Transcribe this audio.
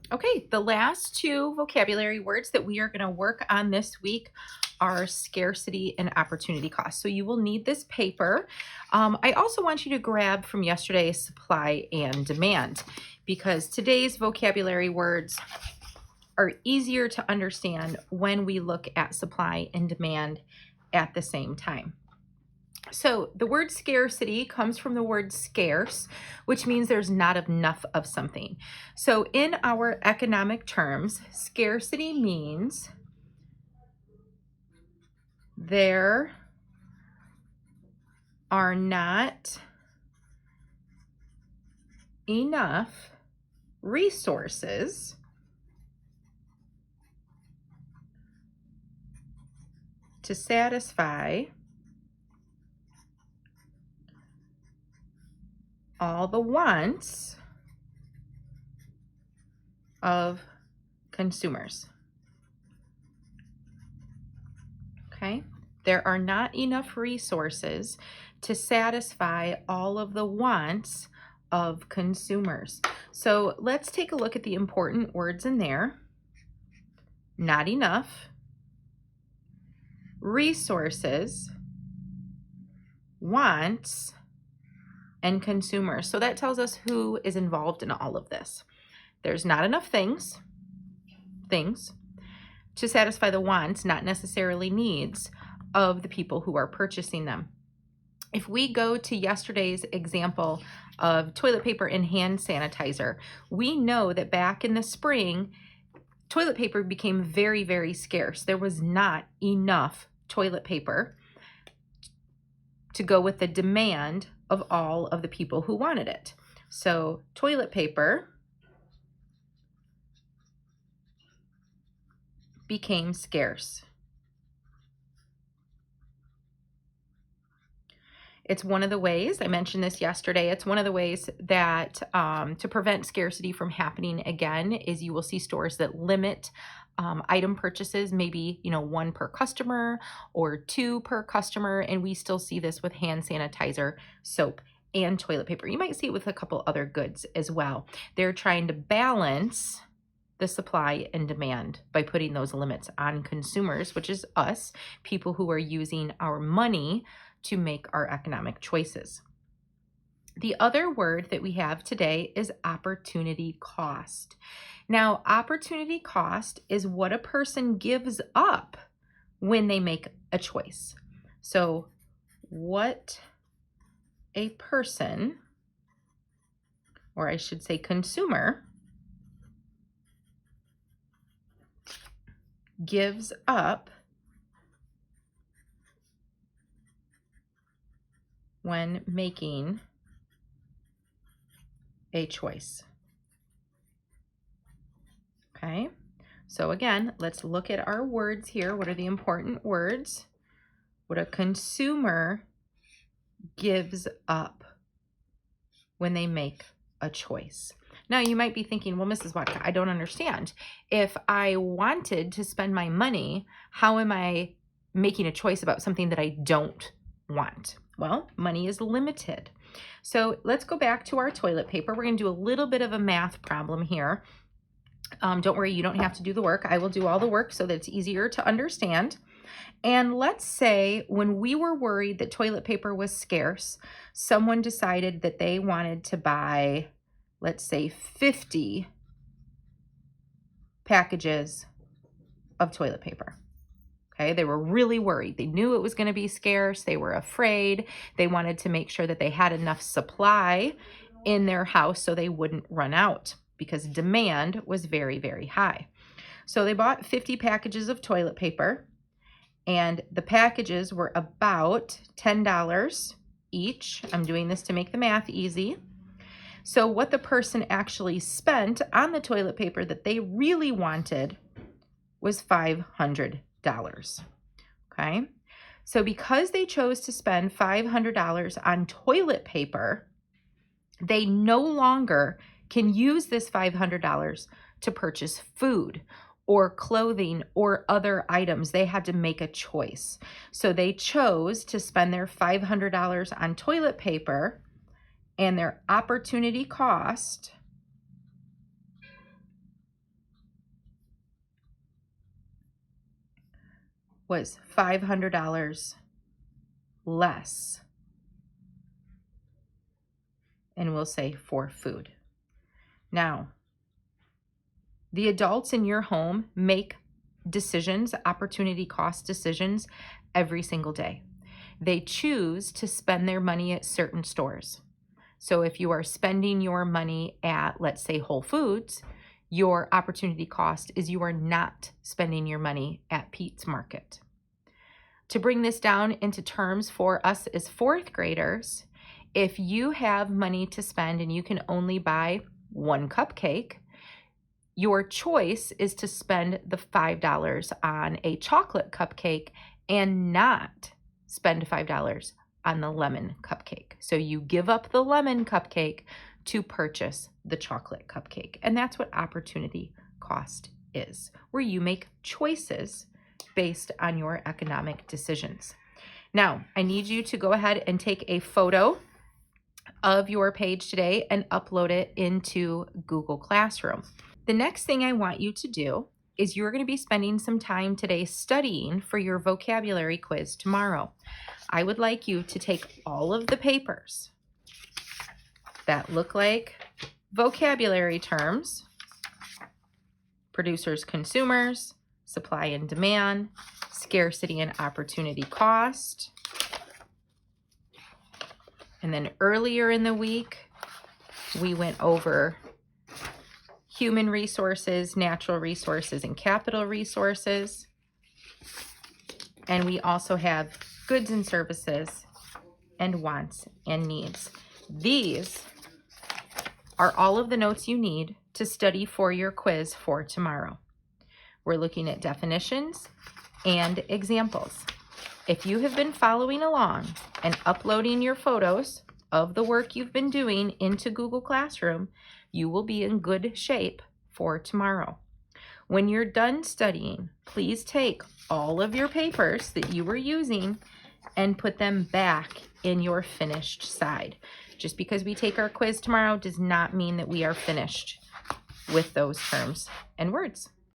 Okay, the last two vocabulary words that we are going to work on this week are scarcity and opportunity cost. So you will need this paper. I also want you to grab from yesterday's supply and demand because today's vocabulary words are easier to understand when we look at supply and demand at the same time. So the word scarcity comes from the word scarce, which means there's not enough of something. So in our economic terms, scarcity means there are not enough resources to satisfy all the wants of consumers. Okay? There are not enough resources to satisfy all of the wants of consumers. So let's take a look at the important words in there. Not enough, resources, wants, and consumers. So that tells us who is involved in all of this. There's not enough things to satisfy the wants, not necessarily needs, of the people who are purchasing them. If we go to yesterday's example of toilet paper and hand sanitizer, we know that back in the spring, toilet paper became very, very scarce. There was not enough toilet paper to go with the demand of all of the people who wanted it. So toilet paper became scarce. It's one of the ways, I mentioned this yesterday, it's one of the ways that to prevent scarcity from happening again is you will see stores that limit item purchases, maybe, one per customer or two per customer. And we still see this with hand sanitizer, soap, and toilet paper. You might see it with a couple other goods as well. They're trying to balance the supply and demand by putting those limits on consumers, which is us, people who are using our money to make our economic choices. The other word that we have today is opportunity cost. Now, opportunity cost is what a person gives up when they make a choice. So, what a person, or I should say consumer, gives up when making a choice. Okay, so again, let's look at our words here. What are the important words? What a consumer gives up when they make a choice. Now, you might be thinking, well, Mrs. Watka, I don't understand. If I wanted to spend my money, how am I making a choice about something that I don't want? Well, money is limited. So let's go back to our toilet paper. We're going to do a little bit of a math problem here. Don't worry, you don't have to do the work. I will do all the work so that it's easier to understand. And let's say when we were worried that toilet paper was scarce, someone decided that they wanted to buy, let's say, 50 packages of toilet paper. Okay, they were really worried. They knew it was going to be scarce. They were afraid. They wanted to make sure that they had enough supply in their house so they wouldn't run out because demand was very, very high. So they bought 50 packages of toilet paper, and the packages were about $10 each. I'm doing this to make the math easy. So what the person actually spent on the toilet paper that they really wanted was $500. Okay, so because they chose to spend $500 on toilet paper, they no longer can use this $500 to purchase food or clothing or other items. They had to make a choice. So they chose to spend their $500 on toilet paper, and their opportunity cost was $500 less. And we'll say for food. Now, the adults in your home make decisions, opportunity cost decisions, every single day. They choose to spend their money at certain stores. So if you are spending your money at, let's say, Whole Foods, your opportunity cost is you are not spending your money at Pete's Market. To bring this down into terms for us as fourth graders, if you have money to spend and you can only buy one cupcake, your choice is to spend the $5 on a chocolate cupcake and not spend $5 on the lemon cupcake. So you give up the lemon cupcake to purchase the chocolate cupcake. And that's what opportunity cost is, where you make choices based on your economic decisions. Now, I need you to go ahead and take a photo of your page today and upload it into Google Classroom. The next thing I want you to do is you're going to be spending some time today studying for your vocabulary quiz tomorrow. I would like you to take all of the papers that look like vocabulary terms, producers, consumers, supply and demand, scarcity and opportunity cost. And then earlier in the week, we went over human resources, natural resources, and capital resources. And we also have goods and services and wants and needs. These are all of the notes you need to study for your quiz for tomorrow. We're looking at definitions and examples. If you have been following along and uploading your photos of the work you've been doing into Google Classroom, you will be in good shape for tomorrow. When you're done studying, please take all of your papers that you were using and put them back in your finished side. Just because we take our quiz tomorrow does not mean that we are finished with those terms and words.